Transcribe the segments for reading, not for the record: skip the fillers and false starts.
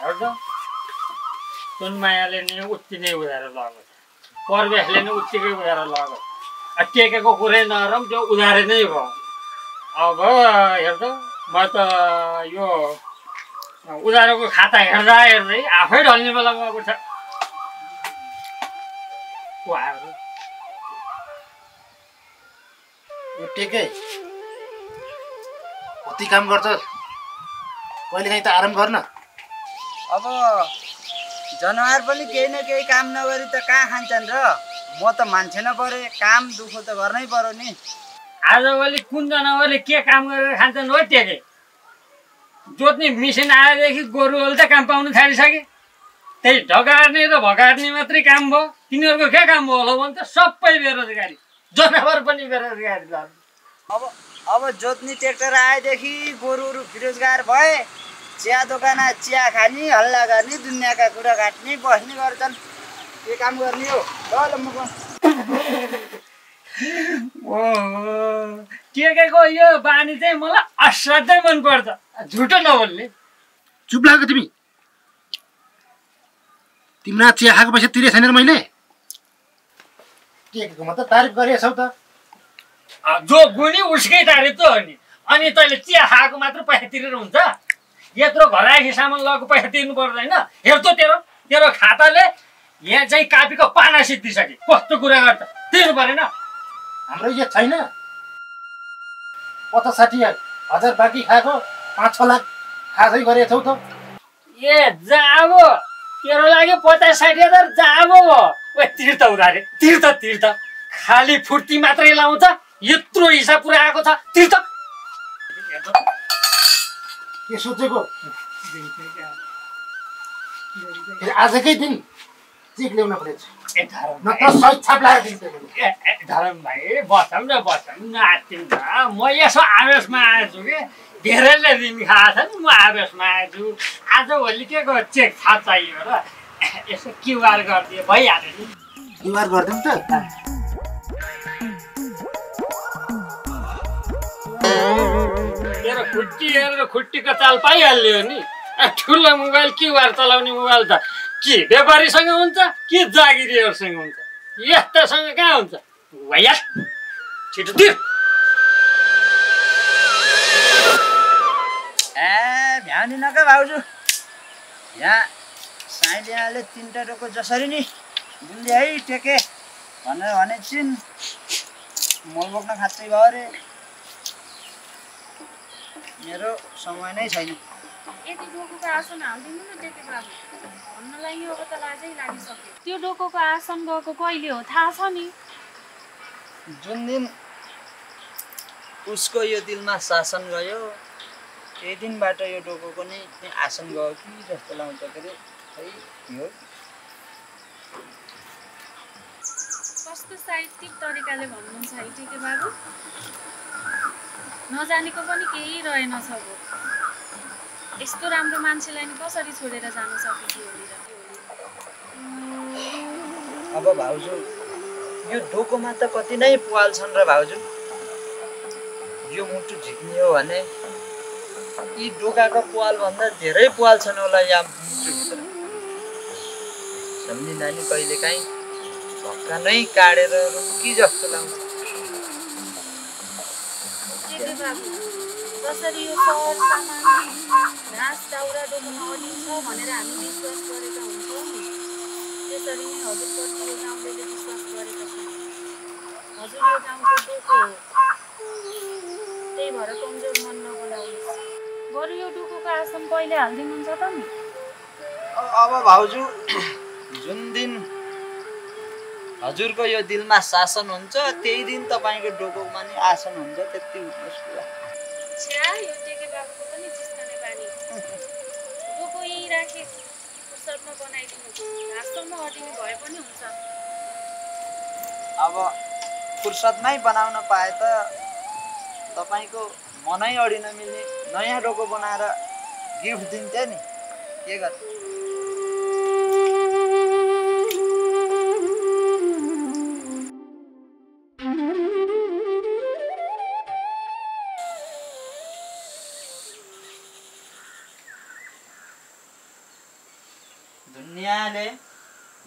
हेर्नु सुनमायाले नि उति नै उधारो लगेको परवेशले नि उत्तिकै उधारो लगेको टेकेको कुरै नरम त्यो उधारै नै भयो अब हेर्नु म त यो उधारोको खाता हेर्दा हेर्दै आफै ढल्ने बेला गएको छ टेके कति काम गर्छ कहिलेकाहीँ त आराम गर्न अब जनावर पनि केही न केही काम नगरी त कहाँ खान्छन् र म त मान्छे न परे काम दुःख त गर्नै पर्यो नि आजभोलि कुन जनावरले के काम गरेर खान्छन् हो टेके जोत्ने मिसिन आएदेखि गोरुहरूले त काम पाउनु थालिसके त्यही ढगार्ने र भगार्ने मात्रै काम भयो तिनीहरूको के काम भयो होला भने त सबै बेरोजगारी जनावर पनि बेरोजगारी अब जोत्ने ट्र्याक्टर आएदेखि गोरुहरू बेरोजगार भए चिया दोकान चिया खाने हल्ला गर्ने दुनियाँका कुरा काट्ने बस्ने गर्छन् के काम गर्ने हो ल म टेकेको यो बानी चाहिँ मलाई असाध्यै मनपर्छ झुटो नबोल्ने चुप लाग्यो तिमीलाई चिया खाएको पैसा तिरे छैन मैले टेकेको मात्र तारिफ गरेछौ त जो गुनी उसकै तारिफ त हो नि अनि तैँले चिया खाएको मात्र पैसा तिरेर हुन्छ यत्रो घर आएपछि सामान लगेको पैसा तिर्नु पर्दैन हेर्छ तेरो खाताले यहाँ चाहिँ कापीको पाना सिद्धिसके कस्तो कुरा गर्छ तिर्नु परेन हाम्रो यो छैन 50-60 हजार बाँकी खाएको 5-6 लाख खासै गरेछौ त ए जाबो तेरो लागि 50-60 हजार जाबो ओ तिर्थ उधारे तिर्थ खाली फुर्ती मात्रै लाउँछ यत्रो हिसाब पुरा आएको छ तिर्थ के सोचेको आजकै दिन चेक ल्याउन परेछ धरम भाइ बसौँ न नाच्यौँ न म यसो आवेशमा आएछु कि धेरैले ऋण खाएको छ नि म आवेशमा आएछु आजभोलि के को चेक थाहा चाहियो र यसो क्युआर गरिदियो भइहाल्यो नि क्युआर गरिदिउँ त तेरो खुट्टी हेरेर खुट्टीको चाल पाइहाल्यो नि ठुलो मोबाइल क्युआर चलाउने मोबाइल त के व्यापारीसँग हुन्छ कि जागिरीहरूसँग हुन्छ यस्तासँग कहाँ हुन्छ भइहाल छिटो तिर भ्याउने नका भाउजू यहाँ साइलियाले 3टा टोको जसरी नि बुझ्दै है टेके भनेर भने छिन् मल बोक्न खाँच्चै भयो अरे मेरो समय नै छैन यति डोकोको आसन हालिदिनु न टेके बाबु भन्नलाई यो त लाजै लागिसक्यो त्यो डोकोको आसन गएको कहिले हो थाहा छ नि जुन दिन उसको यो दिलमा शासन गयो त्यही दिनबाट यो डोकोको नि आसन गयो कि जस्तो लाग्छ के अरे खै यो कस्तो साहित्यिक तरिकाले भन्नुहुन्छ है टेके बाबु नजानेको पनि केही रहेनछ भो यस्तो राम्रो मान्छेलाई नि कसरी छोडेर जान सकिन्छ अब भाउजू यो डोकोमा त कति नै पुवाल छन् र भाउजू यो मुटु झिक्ने हो भने यी डोकाको पुवाल भन्दा धेरै पुवाल छन् होला यहाँ मुटुभित्र सम्झिँदा नि कहिलेकाहीँ भक्का नै काटेर रुकी जस्तो लाग्छ कसरी यो सहर सामान घाँस दाउरा डोकोमा अडिन्छ भनेर हामी विश्वास गरेका हुन्छौँ नि त्यसरी नै हजुरप्रति यो गाउँले विश्वास गरेका छौँ हजुर यो गाउँको डोको हो त्यही भएर कमजोर मन नबनाउनुहोस् बरु यो डोकोको आसन पहिले हालिदिनुहुन्छ त नि अब भाउजू जुन दिन हजुरको यो दिलमा शासन हुन्छ त्यही दिन तपाईँको डोकोमा नि आसन हुन्छ त्यति उठ्नुहोस् कुरा छ्या यो टेके बाबुको पनि जिस्कने बानी डोको यहीँ राखे फुर्सदमा बनाइदिनु घाँससम्म अडिने भए पनि हुन्छ अब फुर्सदमै बनाउन पाए त तपाईँको मनै अडिन मिल्ने नयाँ डोको बनाएर गिफ्ट दिन्थ्यो नि के गर्नु दुनियाँले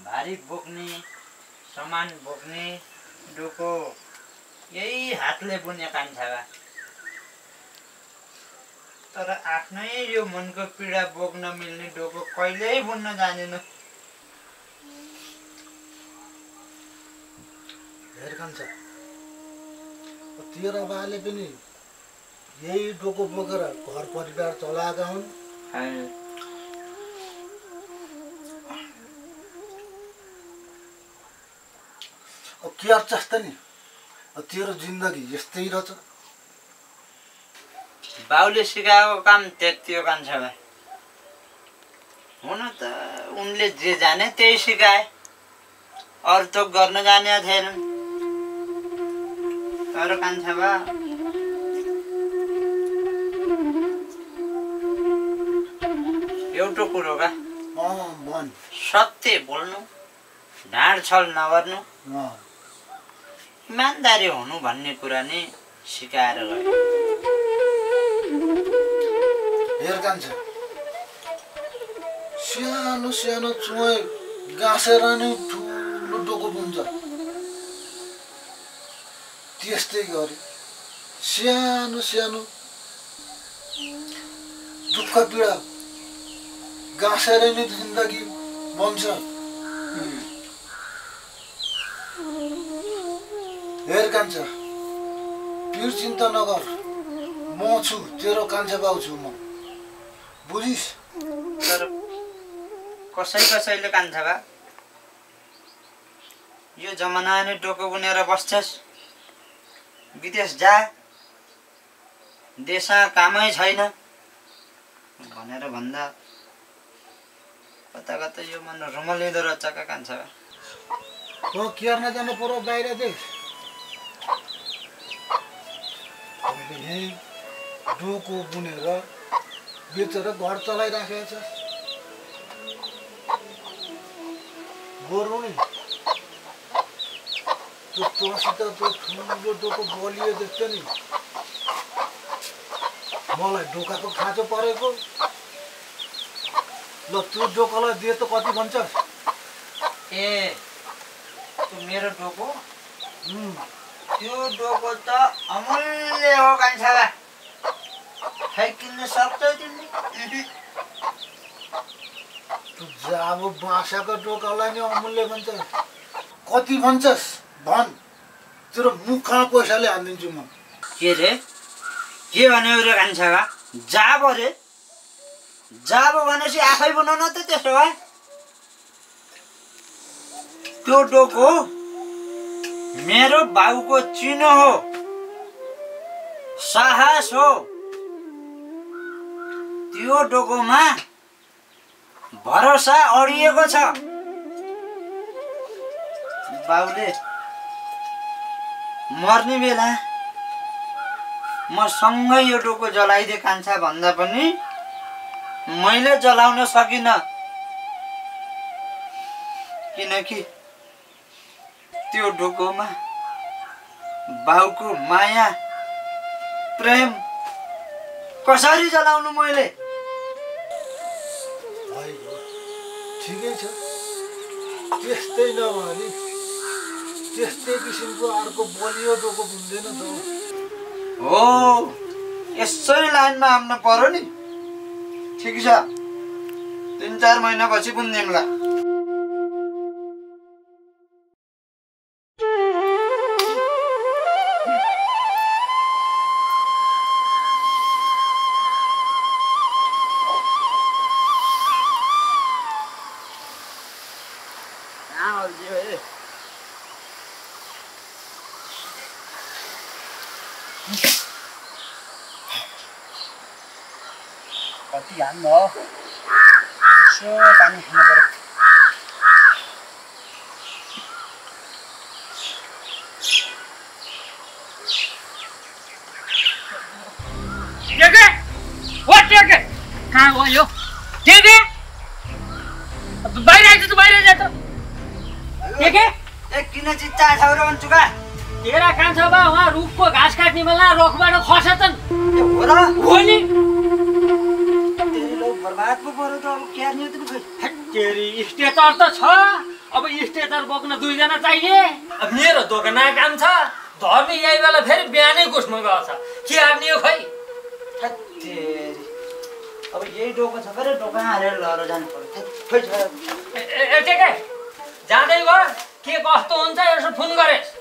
भारी बोक्ने सामान बोक्ने डोको यही हातले बुने कान्छा भा। तर आफ्नै यो मनको पीडा बोक्न मिल्ने डोको कहिल्यै बुन्न जानेन। हेर कान्छा, तेरो बाले पनि यही डोको बोकेर घर परिवार चलाएका हुन्। के अर्चस् त नि, तेरो जिन्दगी यस्तै रहेछ। बाउले सिकाएको काम त्यति हो कान्छा भाइ। हुन त उनले जे जाने त्यही सिकाए, अरू त गर्न जाने थिएनन्। तर कान्छा बा एउटा कुरो का सत्य बोल्नु, ढाड छल नगर्नु, इमान्दारी हुनु भन्ने कुरा नै सिकाएर गयो। हेर कान्छा, सानो सानो चुहे गाँसेर नै ठुलो डोको बुन्छ। त्यस्तै गरी सानो सानो दुःख पीडा गाँसेर नै जिन्दगी बन्छ। हेर कान्छा, पिर चिन्ता नगर, म छु, तेरो कान्छा बाउ छु म, बुझिस्? तर कसैले कान्छा बा यो जमाना नै डोको बुनेर बस्छस्, विदेश जा, देशमा कामै छैन भनेर भन्दा कता कता यो मन रुमलिँदो रहेछ का कान्छा बा। त केर्न जानु पर्यो बाहिर देश। यही डोको बुनेर बेचेर घर चलाइराखेको छ। गोरु नि त्यो तँसित त्यो ठुलो डोको बलियो देख्छ नि, मलाई डोकाको खाँचो परेको। ल त्यो डोकोलाई दिए त कति भन्छस्? ए त्यो मेरो डोको? त्यो डोको त अमूल्य हो कान्छा बा, खै किन्न सक्छौ तिमीले? तँ जाब बाँसाको डोकालाई नि अमूल्य भन्छस्। कति भन्छस् भन्, तेरो मुखमा पैसाले हालिदिन्छु म। के रे, के भन्यो रे कान्छा बा? जाब रे? जाब भनेपछि आफै बनाउन त त्यसो भए। त्यो डोको मेरो बाउको चिनो हो, साहस हो। त्यो डोकोमा भरोसा अडिएको छ। बाउले मर्ने बेला म सँगै यो डोको जलाइदिए कान्छा भन्दा पनि मैले जलाउन सकिनँ, किनकि त्यो डोकोमा बाउको माया प्रेम कसरी जलाउनु मैले? ठिकै छ, त्यस्तै नभने त्यस्तै किसिमको अर्को बलियो डोको बुन्दैन त। हो, यसरी लाइनमा आउनु पर्यो नि। ठिक छ, 3-4 महिनापछि बुनिदिउँला। कति हान्नु हो, यसो पानी खानु पर्यो। कहाँ गयो के बाहिर आइज त बाहिर जा त के किन चिच्चा छौरा भन्छु का? तेरा कान्छा बा वहाँ रुखको घाँस काट्ने बेला रुखबाट खसेछन्। हो र? हो नि, तेरी लोग बर्बाद पो पर्यो त अब के हेर्ने हो त खोइ तेरी स्टेटर त छ अब स्टेटर बोक्न 2 जना चाहिए अब मेरो दोकानमा काम छ धर्मी यही बेला फेरि बिहानै कुस्नु गछ के हार्ने हो खै तेरी अब यही डोको छ फेरि डोका हालेर लहर जानु पर्यो ए के जाँदै गर के कस्तो हुन्छ यसो फोन गरेस्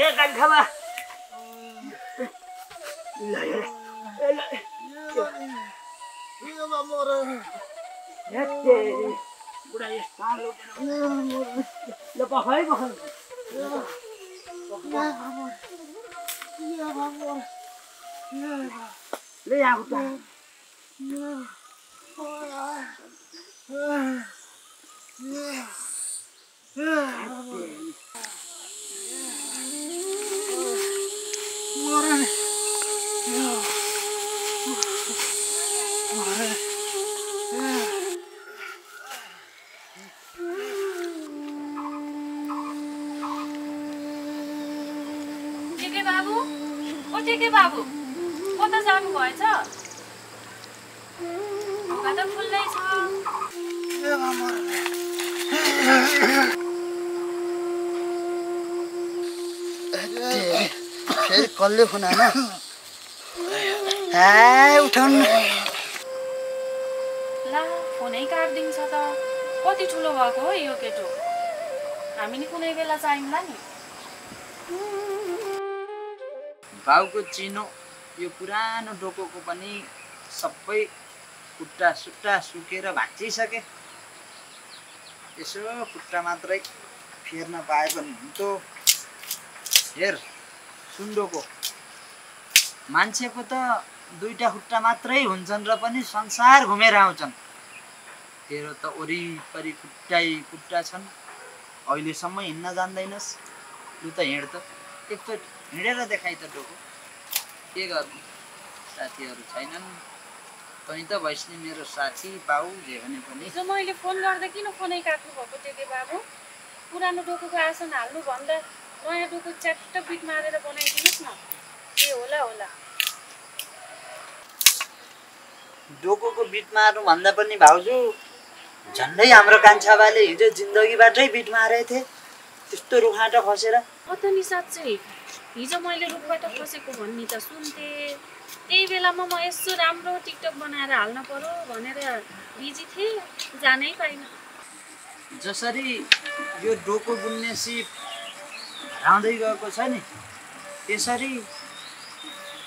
ए खाबा टेके बाबु कता जानु भएछ ढोका त खुल्लै छ फेरि कसले खुनामा उठाउनु ला फोनै काट्दिन्छ त कति ठुलो भएको हो यो केटो हामी नि कुनै बेला चाहिँला नि भाउको चिनो यो पुरानो डोकोको पनि सबै खुट्टा सुट्टा सुकेर भाँचिसके यसो खुट्टा मात्रै फेर्न पाए पनि हुन्थ्यो हेर सुन्डोको मान्छेको त 2टा खुट्टा मात्रै हुन्छन् र पनि संसार घुमेर आउँछन् तेरो त वरिपरि खुट्टा छन् अहिलेसम्म हिँड्न जान्दैनस् लु त हिँड त एकचोटि हिँडेर देखाइ त डोको के गर्नु साथीहरू छैनन् तै त भइस् नि मेरो साथी बाउ जे भने पनि हिजो मैले फोन गर्दा किन फोनै काट्नु भएको टेके बाबु पुरानो डोकोको आसन हाल्नु भन्दा नयाँ डोको च्याट्ट बिट मारेर बनाइदिनुहोस् न के होला डोकोको बिट मार्नु भन्दा पनि भाउजू झन्डै हाम्रो कान्छाबाले हिजो जिन्दगीबाटै बिट मारेको थिए त्यस्तो रुखाटा खसेर त नि साँच्चै हिजो मैले रुखबाट खसेको भन्ने त सुन्थेँ त्यही बेलामा म यसो राम्रो टिकटक बनाएर हाल्न पर्यो भनेर बिजी थिएँ जानै पाइनँ जसरी यो डोको बुन्ने सिप हराउँदै गएको छ नि त्यसरी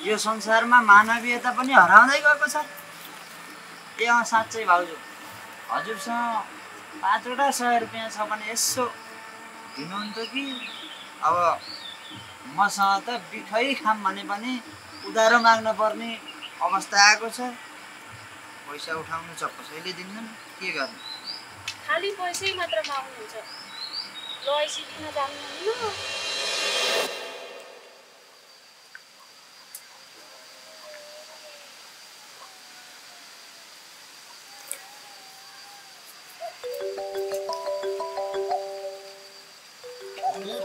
यो संसारमा मानवीयता पनि हराउँदै गएको छ ए साँच्चै भाउजू हजुरसँग 5वटा 100 रुपियाँ छ भने यसो दिनुहुन्थ्यो कि अब मसँग त बिखै खाम भने पनि उधारो माग्न पर्ने अवस्था आएको छ पैसा उठाउनु छ कसैले दिन्नन् के गर्नु खाली पैसै मात्र माग्नुहुन्छ लैसी दिन जान्नुहुन्न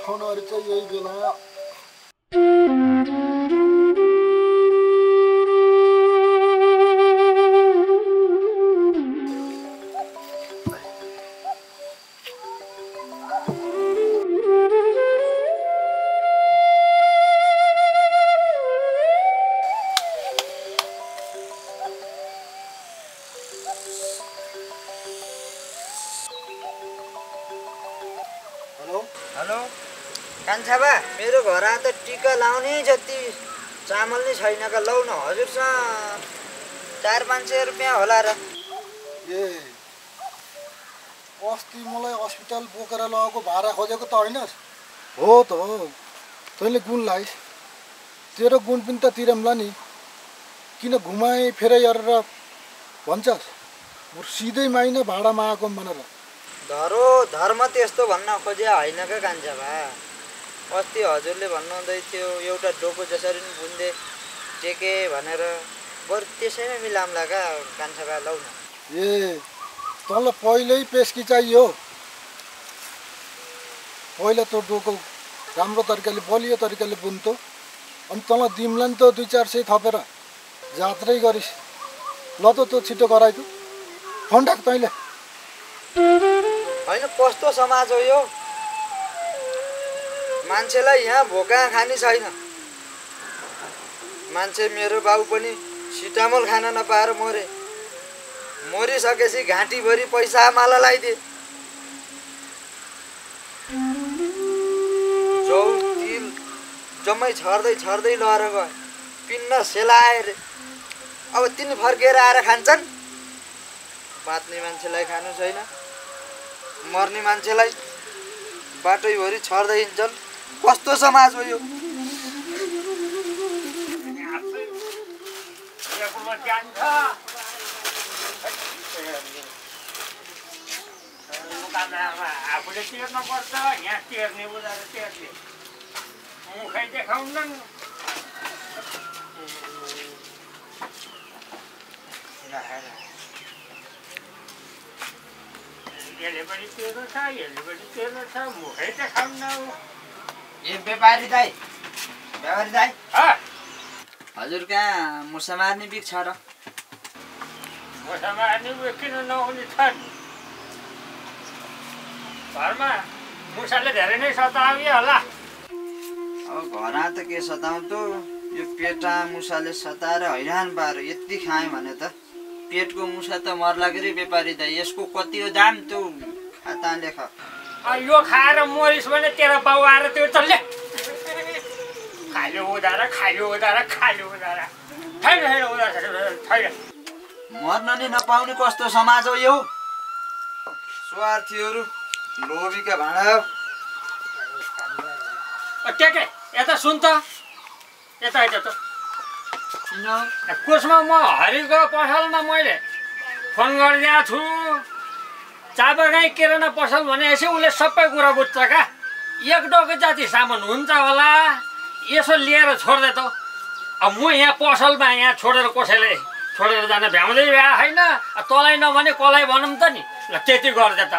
फोनहरु चाहिँ यही बेला हेलो कान्छाबा मेरो घर त टिका लाउने जति चामल नै छैन का लौ न हजुरसँग 400-500 रुपियाँ होला र ए अस्ति मलाई अस्पताल बोकेर लगेको भाडा खोजेको त हैनस् हो त तैँले गुण लाइस् तेरो गुण पनि त तिरमला नि किन घुमाए फेरै गरेर भन्छस् म सिधै माइन भाडामा आएको भनेर धर्म त्यस्तो भन्न खोजे होइन क्या कान्छा भा। अस्ति हजुरले भन्नुहुँदै थियो एउटा डोको जसरी पनि बुन्दे टेके भनेर, बरु त्यसैमा मिलाउँला क्या कान्छा भा, लौ न। ए तँलाई पहिल्यै पेस्की चाहियो, पहिला त डोको राम्रो तरिकाले बलियो तरिकाले बुन्थ्यो, अनि तँलाई दिम्ला नि त 200-400 थपेर जात्रै गरिस्। ल त तँ छिटो गराइदियो फोन राख तैँले। होइन कस्तो समाज हो यो, मान्छेलाई यहाँ भोका खाने छैन। मान्छे मेरो बाउ पनि सिटामोल खान नपाएर मरे, मरिसकेपछि घाँटीभरि पैसा आमालाई लगाइदिए। जौ तिल जम्मै छर्दै लएर गयो, पिन्न सेलाएर। अब तिनी फर्केर आएर खान्छन्। बाँच्ने मान्छेलाई खानु छैन, मर्ने मान्छेलाई बाटैभरि छर्दै हिँड्छन्। कस्तो समाज हो यो। आफूले तिर्न पर्छ, यहाँ तिर्ने उनीहरू तिर्ने मुखै देखाउन्। यसले पनि तिर्नु छ, यसले पनि तिर्नु छ, मुखै देखाउन्। ए व्यापारी दाइ, हजुर कहाँ मुसा मार्ने बिक छ र? मुसा मार्ने किन नहुने छन्? घरमा मुसाले धेरै नै सतायो होला। अब घरमा त के सताउँथ्यो, यो पेटा मुसाले सताएर हैरान पाऱ्यो। यति खाएँ भने त पेटको मुसा त मर्ला के रे व्यापारी दाइ। यसको कति हो दाम त्यो खाता लेख। यो खाएर मरिस भने तेरो बाउ आएर त्यो चल्ले खायो उधार छैन। मर्न नि नपाउने कस्तो समाज हो यो। स्वार्थीहरू लोभीका भाँडा हो। टेके यता सुन त, यता आइज त। कसमा म हरिको पसलमा मैले फोन गरिदिएको छु। चाबरगाई किराना पसल भनेपछि उसले सबै कुरा बुझ्छ क्या। एक डोको जति सामान हुन्छ होला, यसो लिएर छोड्दै त। अब म यहाँ पसलमा यहाँ छोडेर कसैले छोडेर जान भ्याउँदै भ्या होइन। तँलाई नभने कसलाई भनौँ त नि। ल त्यति गर्दै त।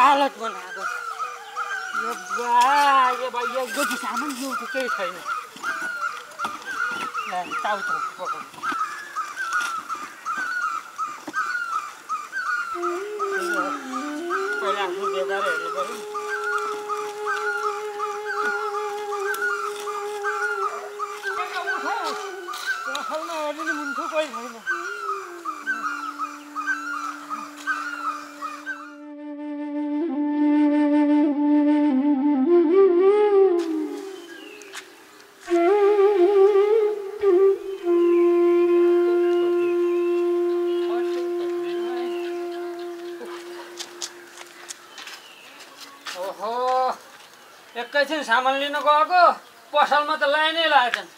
हालत बनाएको यो गोठी सामान जिउँथ्यो केही छैन। टाउको पकाउनु पहिला आफ्नो बेकार हेर्नु पऱ्यो। पसलमा हेर्नु मुन्थ्यो कोही छैन। एकैछिन सामान लिन गएको पसलमा त लाइनै लागेछन्।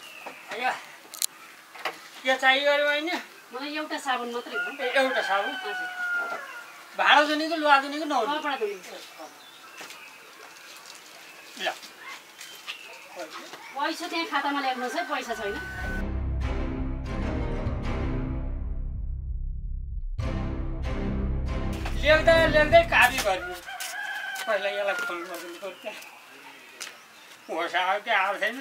के चाहियो अरे बहिनी? मलाई एउटा साबुन मात्रै हो। एउटा साबुन? भाडा दुनी कि लुगा दुनी कि नहुने? कपडा दुनी। ल पैसा त्यहाँ खातामा ल्याउनुहोस् है, पैसा छैन। लेख्दै काबी गर्ने पहिला यसलाई फोन गरिदिनु पर्छ होस् आयो कि आएको छैन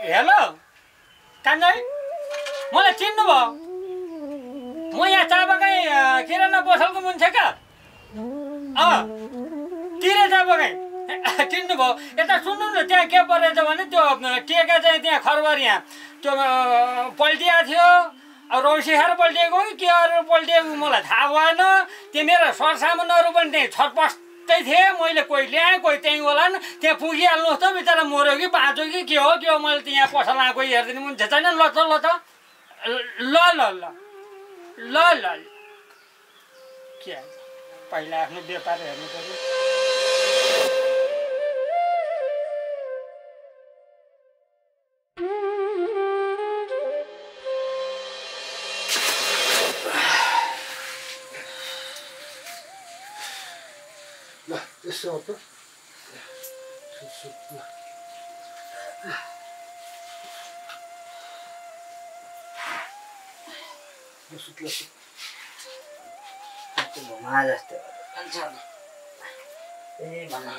हेलो कान्छै मलाई चिन्नुभयो म यहाँ चाबगाई किराना पसलको मुन्छे क्या किरा चाबगाई चिन्नुभयो यता सुन्नु न त्यहाँ के परेछ भने त्यो टेका चाहिँ त्यहाँ खरबार यहाँ त्यो पल्टिएको थियो रौसिखार पल्टिएको कि के अरू पल्टिएको मलाई थाहा भएन त्यो मेरो सरसामानहरू पनि त्यहीँ छटपस्टै थिएँ मैले कोही ल्याएँ कोही त्यहीँ होला नि त्यहाँ पुगिहाल्नुहोस् त बिचरा मऱ्यो कि बाँच्यो कि के हो त्यो मैले त्यहाँ पसल आएको हेरिदिनु मुन्छे छैन ल त ल ल ल ल ल के पहिला आफ्नो व्यापार हेर्नु पर्यो ल यसो हो त घुमा जस्तो ए भन्नु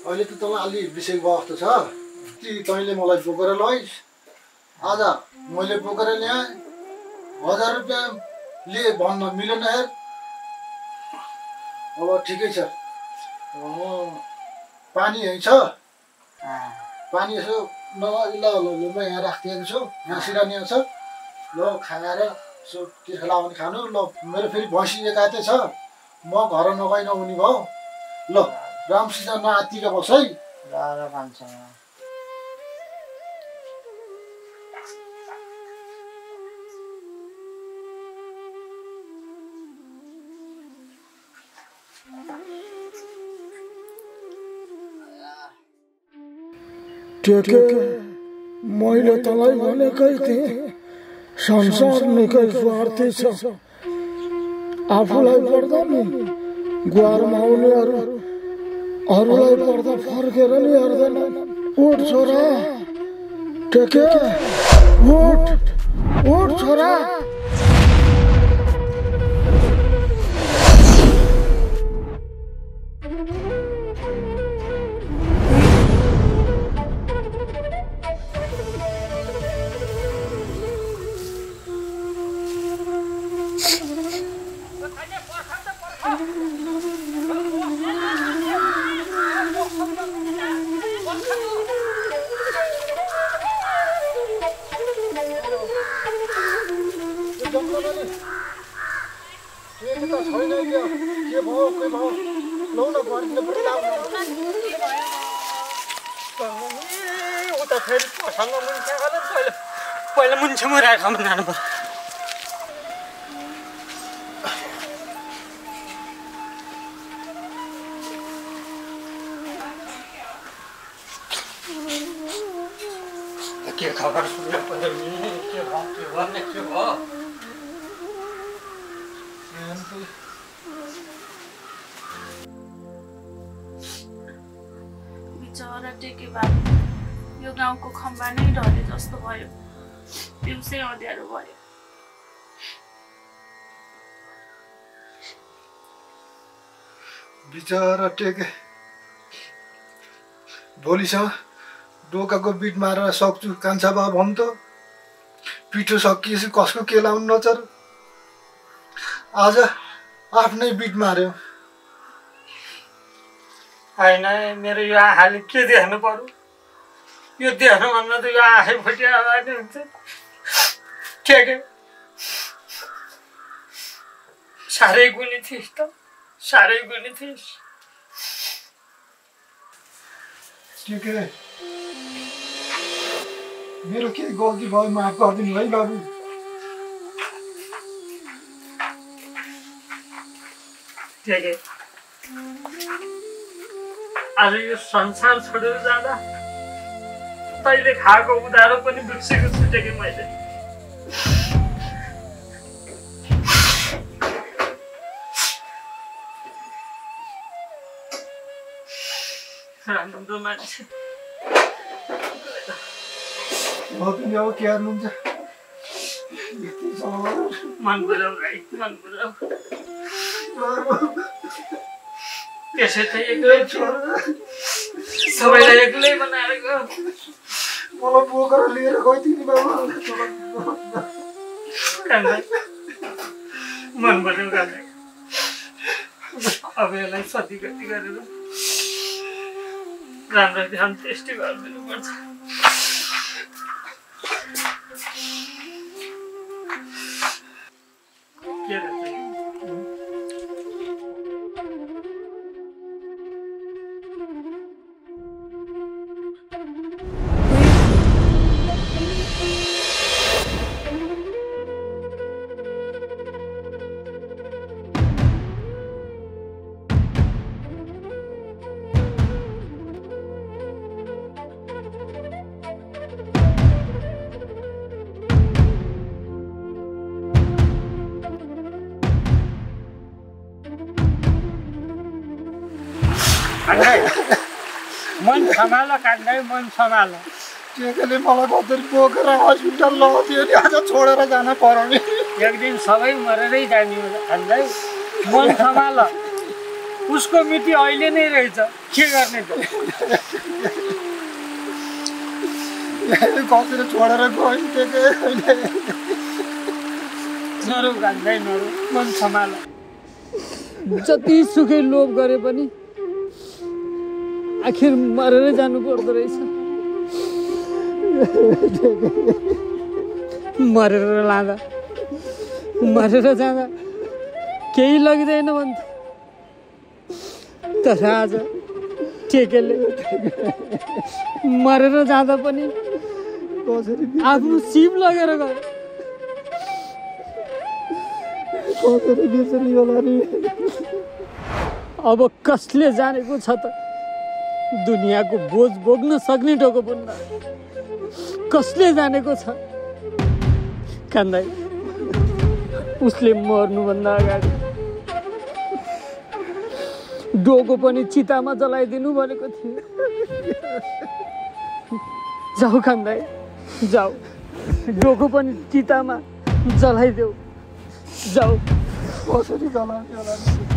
अहिले त तँलाई अलि बिसेको अवस्था छ तैँले मलाई बोकेर लैस् आज मैले बोकेर ल्याएँ 1000 रुपियाँ लिए भन्न मिलेन हेर अब ठिकै छ पानी यहीँ छ पानी यसो ल म यहाँ राखिदिएको छु यहाँ सिरानी छ ल खाएर यसो तिर्खा लाउने खानु ल मेरो फेरि भैँसी एकाते छ म घर नगइ नहुने भयो ल रामसित नआत्तिका बस है ल भन्छ टेके मैले तँलाई भनेकै थिएँ संसार निकै स्वार्थी छ आफूलाई पर्दा नि गुहारमा आउनेहरू अरूलाई पर्दा फर्केर नि हेर्दैन उठ छोरा टेके उठ छोरा उता फेरि पसँग मुन्छे पहिला मुन्छे मरेको ठाउँमा जानु पर्यो के खबर सुन्नु पर्यो नि के भयो बिचरा टेके बाबु यो गाउँको खम्बा नै ढले जस्तो भयो दिउँसै अँध्यारो भयो बिचरा टेके भोलिसम्म डोकाको बिट मारेर सक्छु कान्छा बा भन् त पिठो सकिएपछि कसको के लाउनु नचर आज आफ्नै बिट मार्यो होइन मेरो यो आँखाले के देख्नु पर्यो यो देख्नुभन्दा त यो आँखै फुटिहाल्दा नि हुन्छ के साह्रै गुनी थिइस् त साह्रै गुनी थिइस् के मेरो केही गल्ती भयो माफ गरिदिनु है बाबु के आज यो संसार छोडेर जाँदा तैँले खाएको उधारो पनि बिर्सेको छु टेके मैले राम्रो मान्छे अब के गर्नुहुन्छ मन बुझाउ भाइ मन बुझाउ त्यसै त एक्लै छोड सबैलाई एक्लै बनाएर गयो मलाई बोकेर लिएर गइदिनु बाबु मन बुझाउ गाले अब यसलाई सती गति गरेर राम्ररी अन्त्येष्टि गरिदिनु पर्छ के रहेछ मन सम्हाल कान्दै मन सम्हाल केले मलाई कसरी बोकेर हस्पिटल लग्यो नि आज छोडेर जान पर्यो नि एक दिन सबै मरेरै जाने कान्दै मन सम्हाल उसको मिति अहिले नै रहेछ के गर्ने त कसरी छोडेर गयो नरौ कान्दै नरौ मन सम्हाल जति सुकै लोभ गरे पनि आखिर मरेर जानु पर्दो रहेछ मरेर लाँदा मरेर जाँदा केही लगिँदैन भन्थ्यो तर आज टेकेले मरेर जाँदा पनि आफ्नो सिम लगेर गयो कसरी बिर्सनी होला नि अब कसले जानेको छ त दुनियाँको बोझ बोक्न सक्ने टोको बुन्न कसले जानेको छ कान्दै उसले मर्नुभन्दा अगाडि डोको पनि चितामा जलाइदिनु भनेको थियो जाऊ कान्दै जाऊ डोको पनि चितामा जलाइदेऊ जाऊ कसरी जलाउने होला नि